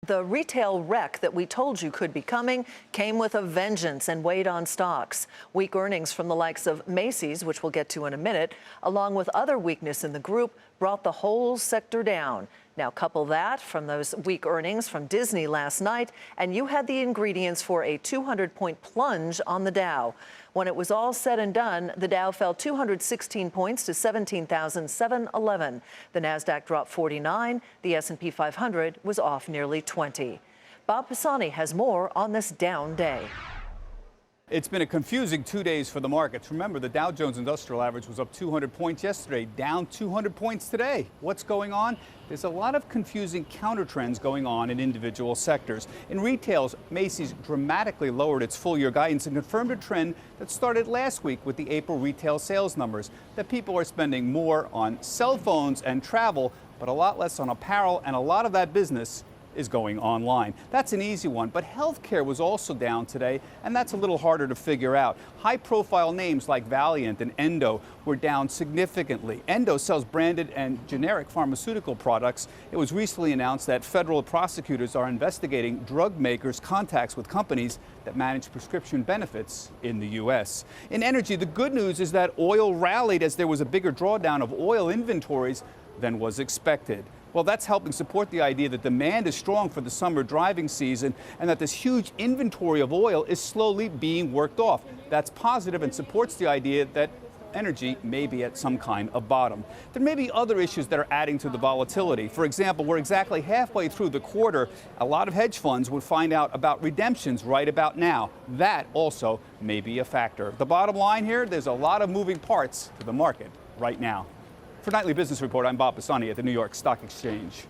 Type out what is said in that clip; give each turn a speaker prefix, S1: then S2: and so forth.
S1: The retail wreck that we told you could be coming came with a vengeance and weighed on stocks. Weak earnings from the likes of Macy's, which we'll get to in a minute, along with other weakness in the group, brought the whole sector down. Now couple that from those weak earnings from Disney last night, and you had the ingredients for a 200-point plunge on the Dow. When it was all said and done, the Dow fell 216 points to 17,711. The Nasdaq dropped 49. The S&P 500 was off nearly 20. Bob Pisani has more on this down day.
S2: It's been a confusing 2 days for the markets. Remember, the Dow Jones Industrial Average was up 200 points yesterday, down 200 points today. What's going on? There's a lot of confusing counter trends going on in individual sectors. In retails, Macy's dramatically lowered its full-year guidance and confirmed a trend that started last week with the April retail sales numbers, that people are spending more on cell phones and travel, but a lot less on apparel, and a lot of that business is going online. That's an easy one, but healthcare was also down today, and that's a little harder to figure out. High-profile names like Valiant and Endo were down significantly. Endo sells branded and generic pharmaceutical products. It was recently announced that federal prosecutors are investigating drug makers' contacts with companies that manage prescription benefits in the U.S. In energy, the good news is that oil rallied as there was a bigger drawdown of oil inventories than was expected. Well, that's helping support the idea that demand is strong for the summer driving season and that this huge inventory of oil is slowly being worked off. That's positive and supports the idea that energy may be at some kind of bottom. There may be other issues that are adding to the volatility. For example, we're exactly halfway through the quarter. A lot of hedge funds would find out about redemptions right about now. That also may be a factor. The bottom line here, there's a lot of moving parts to the market right now. For Nightly Business Report, I'm Bob Pisani at the New York Stock Exchange.